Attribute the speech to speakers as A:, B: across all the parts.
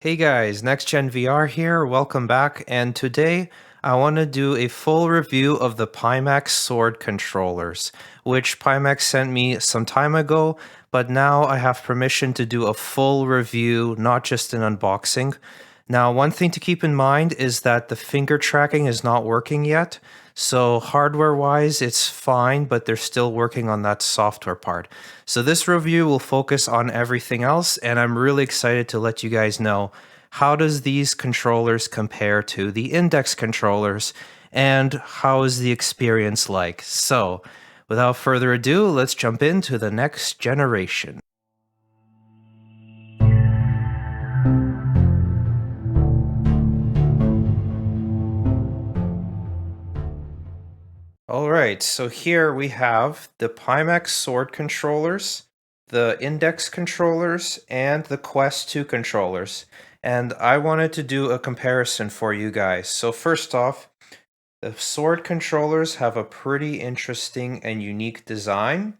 A: Hey guys, Next Gen VR here, welcome back, and today I want to do a full review of the Pimax Sword Controllers, which Pimax sent me some time ago, but now I have permission to do a full review, not just an unboxing. Now, one thing to keep in mind is that the finger tracking is not working yet, so hardware-wise it's fine, but they're still working on that software part. So this review will focus on everything else, and I'm really excited to let you guys know how does these controllers compare to the index controllers, and how is the experience like. So, without further ado, let's jump into the next generation. Alright, so here we have the Pimax Sword Controllers, the Index Controllers, and the Quest 2 controllers. And I wanted to do a comparison for you guys. So first off, the Sword Controllers have a pretty interesting and unique design.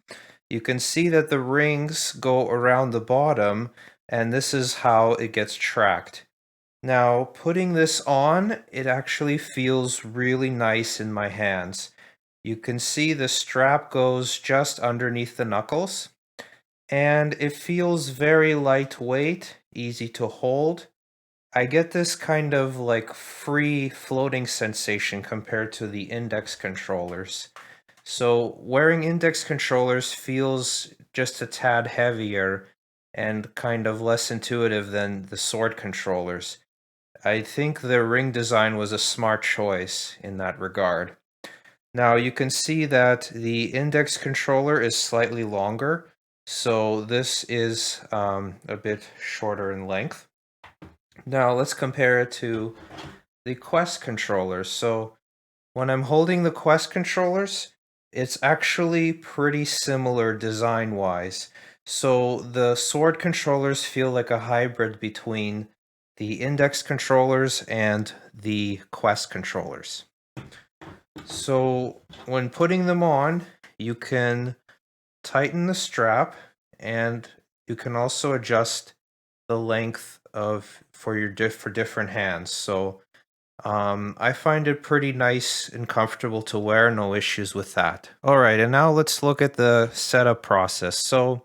A: You can see that the rings go around the bottom, and this is how it gets tracked. Now, putting this on, it actually feels really nice in my hands. You can see the strap goes just underneath the knuckles, and it feels very lightweight, easy to hold. I get this kind of like free floating sensation compared to the index controllers. So wearing index controllers feels just a tad heavier and kind of less intuitive than the sword controllers. I think the ring design was a smart choice in that regard. Now you can see that the index controller is slightly longer, so this is a bit shorter in length. Now let's compare it to the Quest controllers. So when I'm holding the Quest controllers, it's actually pretty similar design-wise. So the Sword controllers feel like a hybrid between the Index controllers and the Quest controllers. So when putting them on, you can tighten the strap, and you can also adjust the length of for different hands. So I find it pretty nice and comfortable to wear, no issues with that. All right, and now let's look at the setup process. So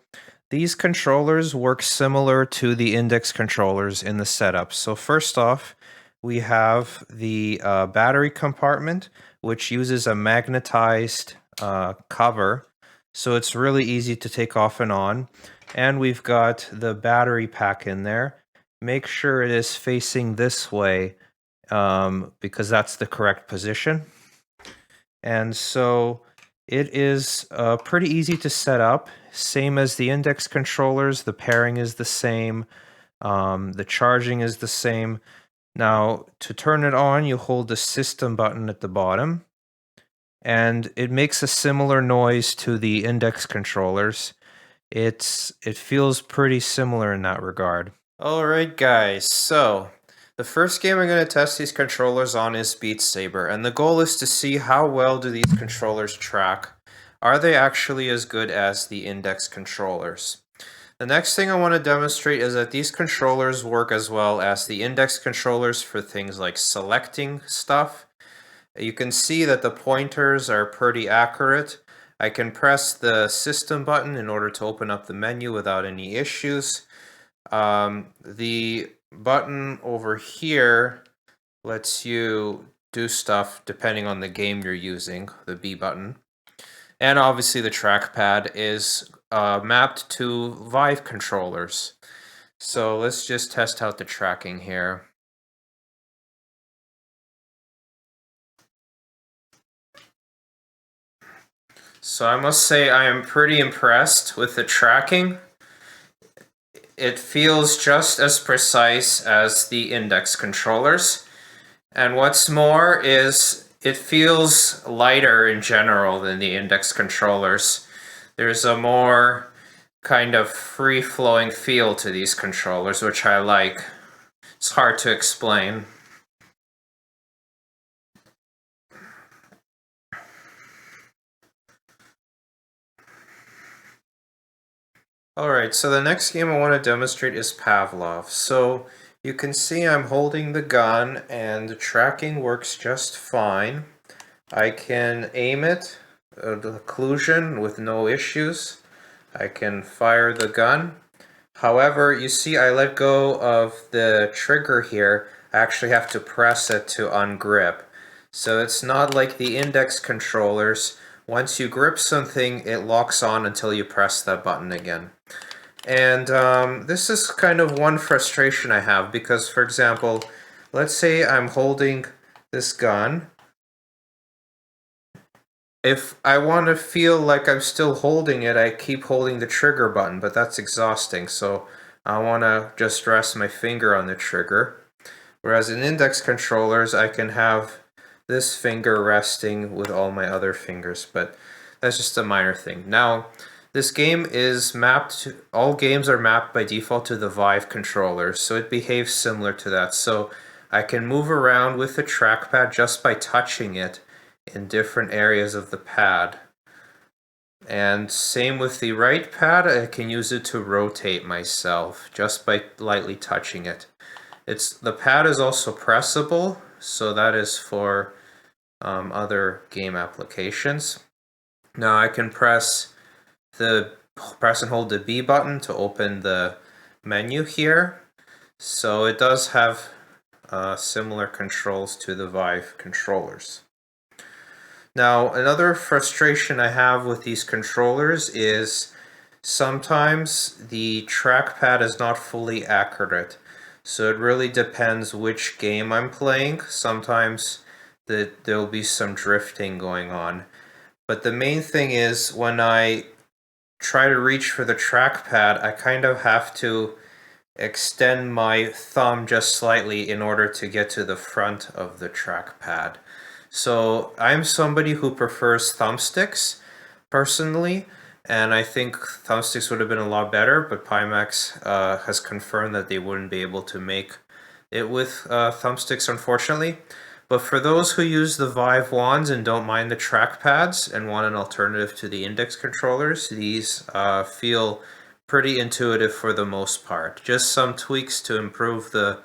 A: these controllers work similar to the index controllers in the setup. So first off, we have the battery compartment, which uses a magnetized cover. So it's really easy to take off and on. And we've got the battery pack in there. Make sure it is facing this way because that's the correct position. And so it is pretty easy to set up, same as the index controllers. The pairing is the same, the charging is the same. Now, to turn it on, you hold the system button at the bottom, and it makes a similar noise to the index controllers. It feels pretty similar in that regard. Alright guys, so the first game I'm going to test these controllers on is Beat Saber, and the goal is to see how well do these controllers track. Are they actually as good as the index controllers? The next thing I want to demonstrate is that these controllers work as well as the index controllers for things like selecting stuff. You can see that the pointers are pretty accurate. I can press the system button in order to open up the menu without any issues. The button over here lets you do stuff depending on the game you're using, the B button. And obviously the trackpad is mapped to Vive controllers. So let's just test out the tracking here. So I must say I am pretty impressed with the tracking. It feels just as precise as the index controllers. And what's more is it feels lighter in general than the index controllers. There's a more kind of free-flowing feel to these controllers, which I like. It's hard to explain. Alright, so the next game I want to demonstrate is Pavlov. So You can see I'm holding the gun and the tracking works just fine. I can aim it, the occlusion with no issues. I can fire the gun. However, you see I let go of the trigger here. I actually have to press it to ungrip. So it's not like the index controllers. Once you grip something, it locks on until you press that button again. And this is kind of one frustration I have because, for example, let's say I'm holding this gun. If I want to feel like I'm still holding it, I keep holding the trigger button, but that's exhausting. So I want to just rest my finger on the trigger. Whereas in index controllers, I can have this finger resting with all my other fingers, but that's just a minor thing. Now, this game is mapped to, all games are mapped by default to the Vive controller, so it behaves similar to that. So I can move around with the trackpad just by touching it in different areas of the pad. And same with the right pad, I can use it to rotate myself just by lightly touching it. The pad is also pressable, so that is for other game applications. Now I can press and hold the B button to open the menu here. So it does have similar controls to the Vive controllers. Now another frustration I have with these controllers is sometimes the trackpad is not fully accurate. So it really depends which game I'm playing. Sometimes there'll be some drifting going on. But the main thing is when I try to reach for the trackpad, I kind of have to extend my thumb just slightly in order to get to the front of the trackpad. So I'm somebody who prefers thumbsticks personally, and I think thumbsticks would have been a lot better, but Pimax has confirmed that they wouldn't be able to make it with thumbsticks, unfortunately. But for those who use the Vive wands and don't mind the trackpads and want an alternative to the index controllers, these feel pretty intuitive for the most part. Just some tweaks to improve the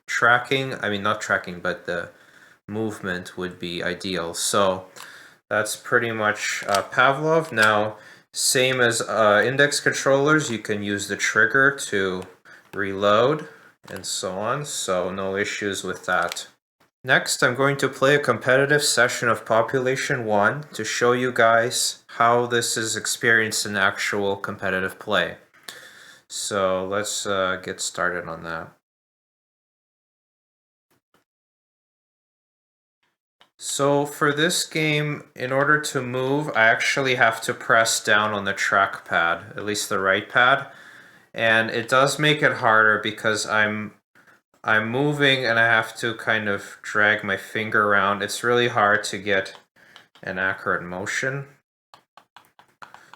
A: tracking, not tracking, but the movement would be ideal. So that's pretty much Pavlov. Now, same as index controllers, you can use the trigger to reload and so on, so no issues with that. Next, I'm going to play a competitive session of Population 1 to show you guys how this is experienced in actual competitive play. So let's get started on that. So for this game, in order to move, I actually have to press down on the trackpad, at least the right pad. And it does make it harder because I'm moving and I have to kind of drag my finger around. It's really hard to get an accurate motion.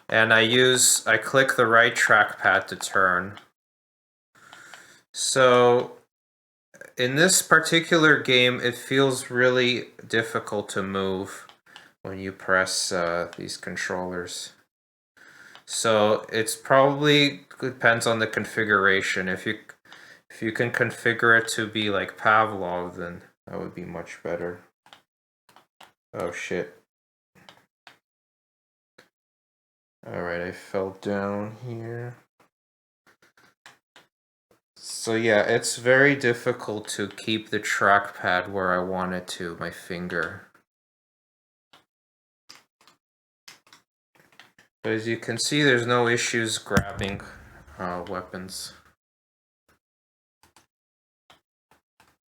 A: And I click the right trackpad to turn. So in this particular game, it feels really difficult to move when you press these controllers. So it's probably depends on the configuration. If you can configure it to be like Pavlov, then that would be much better. Oh shit. Alright, I fell down here. So yeah, it's very difficult to keep the trackpad where I want it to, my finger. But as you can see, there's no issues grabbing weapons.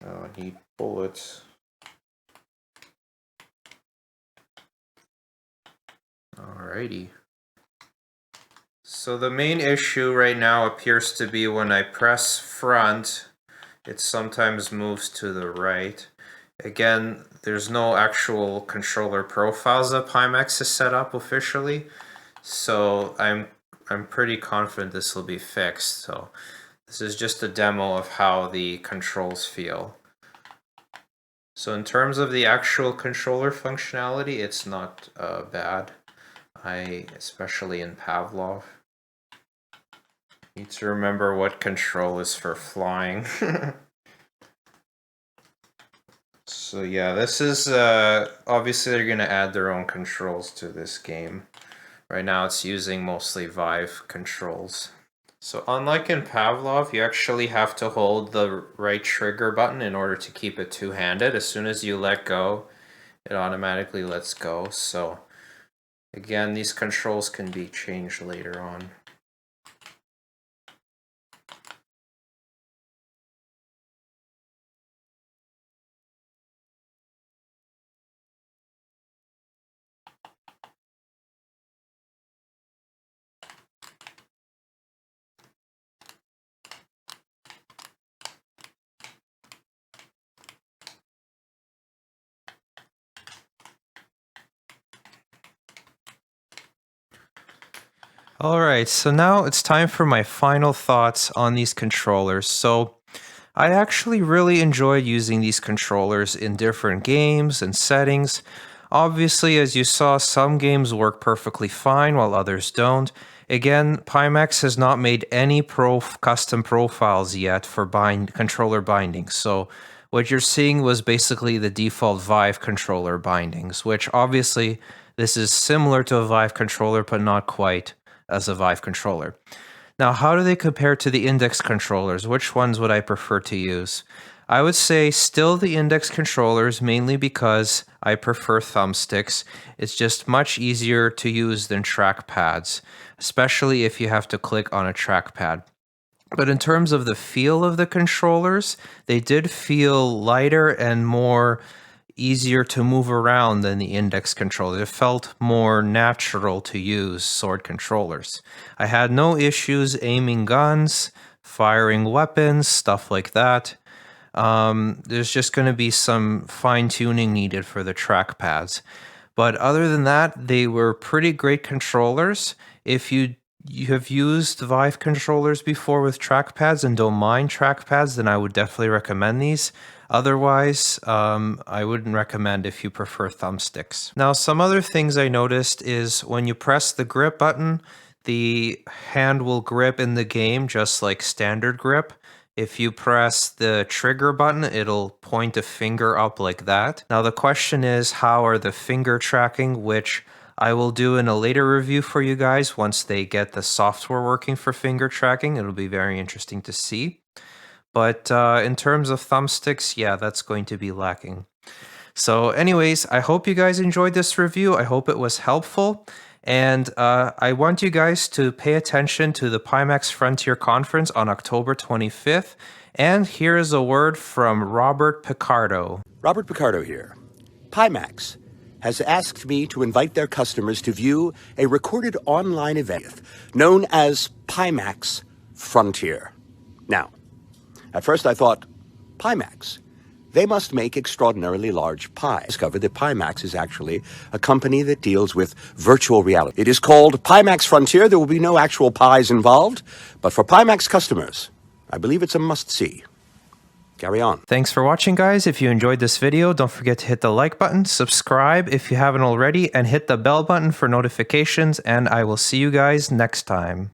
A: Oh, I need bullets. Alrighty. So the main issue right now appears to be when I press front, it sometimes moves to the right. Again, there's no actual controller profiles that Pimax has set up officially, so I'm pretty confident this will be fixed. So this is just a demo of how the controls feel. So in terms of the actual controller functionality, it's not bad. Especially in Pavlov, need to remember what control is for flying. So yeah, this is obviously they're gonna add their own controls to this game. Right now it's using mostly Vive controls. So unlike in Pavlov, you actually have to hold the right trigger button in order to keep it two-handed. As soon as you let go, it automatically lets go. So again, these controls can be changed later on. Alright, so now it's time for my final thoughts on these controllers. So I actually really enjoy using these controllers in different games and settings. Obviously, as you saw, some games work perfectly fine while others don't. Again, Pimax has not made any custom profiles yet for controller bindings. So what you're seeing was basically the default Vive controller bindings, which obviously this is similar to a Vive controller, but not quite as a Vive controller. Now, how do they compare to the index controllers? Which ones would I prefer to use? I would say still the index controllers, mainly because I prefer thumbsticks. It's just much easier to use than trackpads, especially if you have to click on a trackpad. But in terms of the feel of the controllers, they did feel lighter and more easier to move around than the index controllers. It felt more natural to use sword controllers. I had no issues aiming guns, firing weapons, stuff like that. There's just going to be some fine tuning needed for the trackpads. But other than that, they were pretty great controllers. If you have used Vive controllers before with trackpads and don't mind trackpads, then I would definitely recommend these. Otherwise, I wouldn't recommend if you prefer thumbsticks. Now, some other things I noticed is when you press the grip button, the hand will grip in the game just like standard grip. If you press the trigger button, it'll point a finger up like that. Now the question is, how are the finger tracking, which I will do in a later review for you guys once they get the software working for finger tracking. It'll be very interesting to see. But in terms of thumbsticks, yeah, that's going to be lacking. So anyways, I hope you guys enjoyed this review. I hope it was helpful. And I want you guys to pay attention to the Pimax Frontier Conference on October 25th. And here is a word from Robert Picardo.
B: Robert Picardo here. Pimax has asked me to invite their customers to view a recorded online event known as Pimax Frontier. Now, at first I thought, Pimax, they must make extraordinarily large pies. I discovered that Pimax is actually a company that deals with virtual reality. It is called Pimax Frontier. There will be no actual pies involved, but for Pimax customers, I believe it's a must-see. Carry on.
A: Thanks for watching, guys. If you enjoyed this video, don't forget to hit the like button, subscribe if you haven't already, and hit the bell button for notifications, and I will see you guys next time.